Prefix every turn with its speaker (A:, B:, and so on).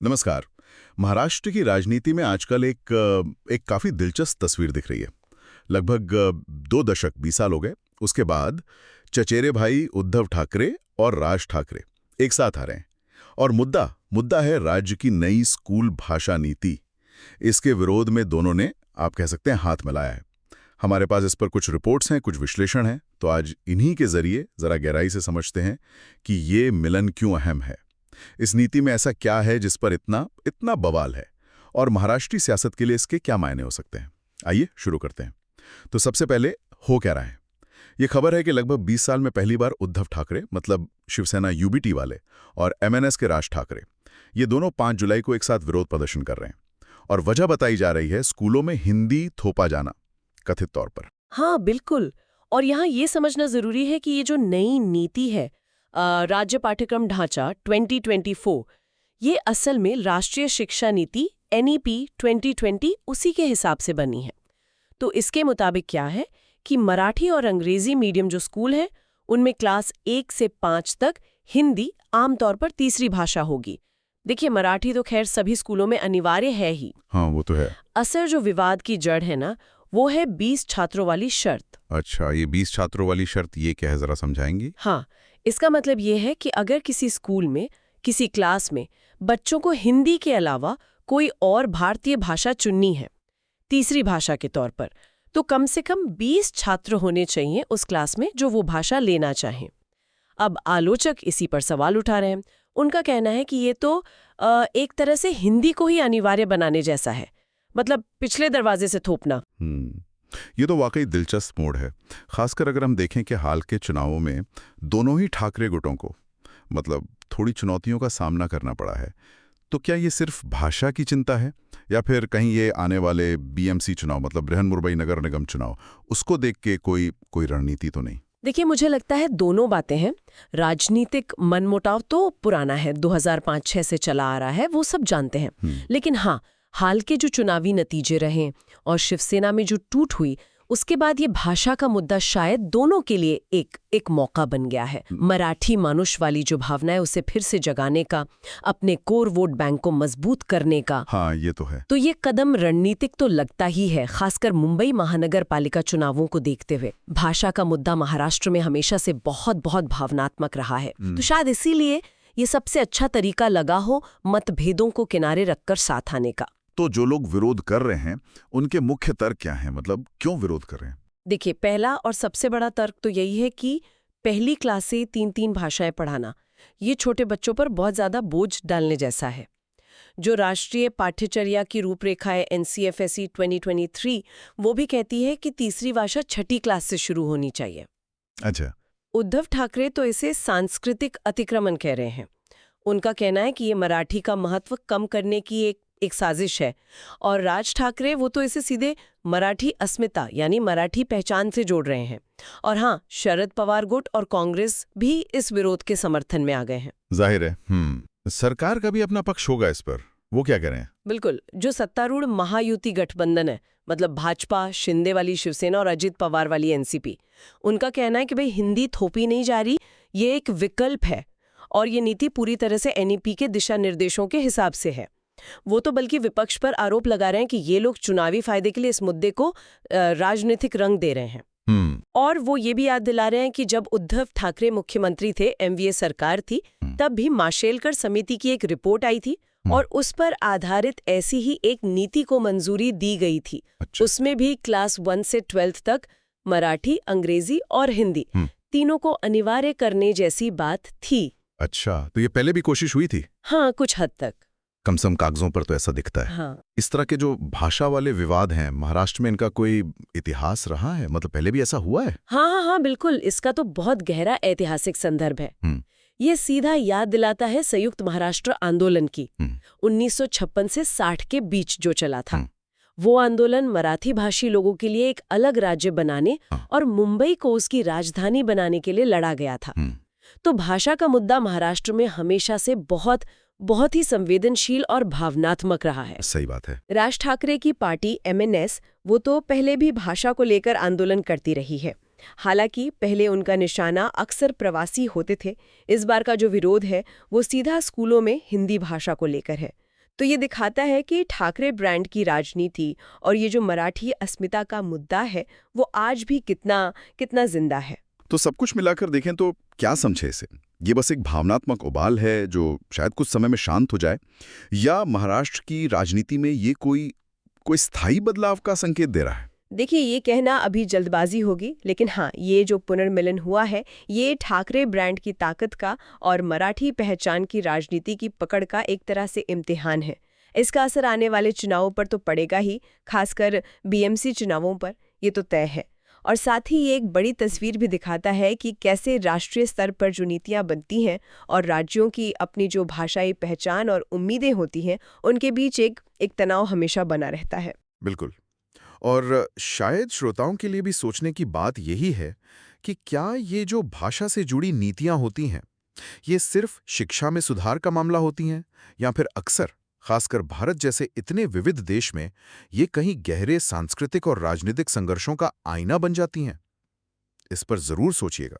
A: नमस्कार। महाराष्ट्र की राजनीति में आजकल एक काफी दिलचस्प तस्वीर दिख रही है। लगभग 2 दशक 20 साल हो गए। उसके बाद चचेरे भाई उद्धव ठाकरे और राज ठाकरे एक साथ आ रहे हैं और मुद्दा मुद्दा है राज्य की नई स्कूल भाषा नीति। इसके विरोध में दोनों ने, आप कह सकते हैं, हाथ मिलाया है। हमारे पास इस पर कुछ रिपोर्ट्स हैं, कुछ विश्लेषण हैं, तो आज इन्हीं के जरिए जरा गहराई से समझते हैं कि ये मिलन क्यों अहम है। इस नीति में ऐसा क्या है जिस पर इतना इतना बवाल है, और महाराष्ट्री सियासत के लिए इसके क्या मायने हो सकते हैं। आइए शुरू करते हैं। तो सबसे पहले हो क्या रहा है। ये खबर है कि लगभग 20 साल में पहली बार उद्धव ठाकरे, मतलब शिवसेना यूबीटी वाले, और एमएनएस के राज ठाकरे, ये दोनों 5 जुलाई को एक साथ विरोध प्रदर्शन कर रहे हैं। और वजह बताई जा रही है स्कूलों में हिंदी थोपा जाना, कथित तौर पर।
B: हाँ बिल्कुल। और यहाँ ये समझना जरूरी है कि ये जो नई नीति है, राज्य पाठ्यक्रम ढांचा 2024, ये असल में राष्ट्रीय शिक्षा नीति NEP 2020 उसी के हिसाब से बनी है। तो इसके मुताबिक क्या है कि मराठी और अंग्रेजी मीडियम जो स्कूल हैं, उनमें क्लास 1 से 5 तक हिंदी आमतौर पर तीसरी भाषा होगी। देखिए, मराठी तो खैर सभी स्कूलों में अनिवार्य है ही।
A: हाँ, वो तो है।
B: असल जो विवाद की जड़ है ना, वो है 20 छात्रों वाली शर्त।
A: अच्छा, ये 20 छात्रों वाली शर्त ये क्या है, जरा समझाएंगी?
B: हाँ, इसका मतलब ये है कि अगर किसी स्कूल में, किसी क्लास में बच्चों को हिंदी के अलावा कोई और भारतीय भाषा चुननी है तीसरी भाषा के तौर पर, तो कम से कम 20 छात्र होने चाहिए उस क्लास में जो वो भाषा लेना चाहें। अब आलोचक इसी पर सवाल उठा रहे हैं। उनका कहना है कि ये तो एक तरह से हिंदी को ही अनिवार्य बनाने जैसा है, मतलब पिछले दरवाजे से थोपना।
A: ये तो वाकई दिलचस्प मोड़ है, खासकर अगर हम देखें कि हाल के चुनावों में दोनों ही ठाकरे गुटों को, मतलब, थोड़ी चुनौतियों का सामना करना पड़ा है। तो क्या ये सिर्फ भाषा की चिंता है, या फिर कहीं ये आने वाले BMC चुनाव, मतलब बृहन मुंबई नगर निगम चुनाव, उसको देख के कोई रणनीति तो नहीं?
B: देखिए, मुझे लगता है दोनों बातें हैं। राजनीतिक मनमुटाव तो पुराना है, 2005-6 से चला आ रहा है, वो सब जानते हैं। लेकिन हाँ, हाल के जो चुनावी नतीजे रहे और शिवसेना में जो टूट हुई, उसके बाद ये भाषा का मुद्दा शायद दोनों के लिए एक मौका बन गया है। मराठी मानुष वाली जो भावना है उसे फिर से जगाने का, अपने कोर वोट बैंक को मजबूत करने का।
A: हाँ, ये तो है।
B: तो ये कदम रणनीतिक तो लगता ही है, खासकर मुंबई महानगर पालिका चुनावों को देखते हुए। भाषा का मुद्दा महाराष्ट्र में हमेशा से बहुत बहुत भावनात्मक रहा है, तो शायद इसीलिए ये सबसे अच्छा तरीका लगा हो मतभेदों को किनारे रखकर साथ आने का।
A: तो जो लोग विरोध कर रहे हैं, उनके मुख्य तर्क क्या हैं? मतलब क्यों विरोध कर रहे हैं?
B: देखिए, पहला और सबसे बड़ा तर्क तो यही है कि पहली क्लास से 3-3 भाषाएं पढ़ाना, ये छोटे बच्चों पर बहुत ज्यादा बोझ डालने जैसा है। जो राष्ट्रीय पाठ्यचर्या की रूपरेखा है NCFSE 2023, वो भी कहती है कि तीसरी भाषा छठी क्लास से शुरू होनी चाहिए।
A: अच्छा।
B: उद्धव ठाकरे तो इसे सांस्कृतिक अतिक्रमण कह रहे हैं। उनका कहना है कि ये मराठी का महत्व कम करने की एक साजिश है। और राज ठाकरे, वो तो इसे सीधे मराठी अस्मिता यानी मराठी पहचान से जोड़ रहे हैं। और हाँ, शरद पवार गुट और कांग्रेस भी इस विरोध के समर्थन में आ गए हैं।
A: जाहिर है। सरकार का भी अपना पक्ष होगा इस पर, वो क्या करें?
B: बिल्कुल। जो सत्तारूढ़ महायुति गठबंधन है, मतलब भाजपा, शिंदे वाली शिवसेना और अजित पवार वाली NCP, उनका कहना है कि भाई हिंदी थोपी नहीं जा रही, ये एक विकल्प है और ये नीति पूरी तरह से NEP के दिशा निर्देशों के हिसाब से है। वो तो बल्कि विपक्ष पर आरोप लगा रहे हैं कि ये लोग चुनावी फायदे के लिए इस मुद्दे को राजनीतिक रंग दे रहे हैं। और वो ये भी याद दिला रहे हैं कि जब उद्धव ठाकरे मुख्यमंत्री थे, MVA सरकार थी, तब भी माशेलकर समिति की एक रिपोर्ट आई थी और उस पर आधारित ऐसी ही एक नीति को मंजूरी दी गई थी।
A: अच्छा।
B: उसमें भी क्लास 1 से 12 तक मराठी, अंग्रेजी और हिंदी तीनों को अनिवार्य करने जैसी बात थी।
A: अच्छा, तो ये पहले भी कोशिश हुई थी?
B: हाँ, कुछ हद तक।
A: कम से कम कागजों पर तो ऐसा दिखता है।
B: हाँ।
A: इस तरह के जो भाषा वाले विवाद हैं, महाराष्ट्र में इनका कोई इतिहास रहा है? मतलब पहले भी ऐसा हुआ है?
B: हाँ, बिल्कुल। इसका तो बहुत गहरा ऐतिहासिक संदर्भ है। ये सीधा याद दिलाता है संयुक्त महाराष्ट्र आंदोलन की, 1956 से 60 के बीच जो चला था। वो आंदोलन मराठी भाषी लोगों के लिए एक अलग राज्य बनाने और मुंबई को उसकी राजधानी बनाने के लिए लड़ा गया था। तो भाषा का मुद्दा महाराष्ट्र में हमेशा से बहुत ही संवेदनशील और भावनात्मक रहा है।
A: सही बात है।
B: राज ठाकरे की पार्टी MNS, वो तो पहले भी भाषा को लेकर आंदोलन करती रही है। हालांकि पहले उनका निशाना अक्सर प्रवासी होते थे। इस बार का जो विरोध है वो सीधा स्कूलों में हिंदी भाषा को लेकर है। तो ये दिखाता है कि ठाकरे ब्रांड की राजनीति और ये जो मराठी अस्मिता का मुद्दा है वो आज भी कितना कितना जिंदा है।
A: तो सब कुछ मिलाकर देखें तो क्या समझे इसे? ये बस एक भावनात्मक उबाल है जो शायद कुछ समय में शांत हो जाए, या महाराष्ट्र की राजनीति में ये कोई स्थायी बदलाव का संकेत दे रहा है?
B: देखिए, ये कहना अभी जल्दबाजी होगी, लेकिन हाँ, ये जो पुनर्मिलन हुआ है ये ठाकरे ब्रांड की ताकत का और मराठी पहचान की राजनीति की पकड़ का एक तरह से इम्तिहान है। इसका असर आने वाले चुनावों पर तो पड़ेगा ही, खासकर बीएमसी चुनावों पर, ये तो तय है। और साथ ही ये एक बड़ी तस्वीर भी दिखाता है कि कैसे राष्ट्रीय स्तर पर जो नीतियां बनती हैं और राज्यों की अपनी जो भाषाई पहचान और उम्मीदें होती हैं उनके बीच एक तनाव हमेशा बना रहता है।
C: बिल्कुल। और शायद श्रोताओं के लिए भी सोचने की बात यही है कि क्या ये जो भाषा से जुड़ी नीतियां होती हैं, ये सिर्फ शिक्षा में सुधार का मामला होती हैं, या फिर अक्सर, खासकर भारत जैसे इतने विविध देश में, ये कहीं गहरे सांस्कृतिक और राजनीतिक संघर्षों का आईना बन जाती हैं? इस पर जरूर सोचिएगा।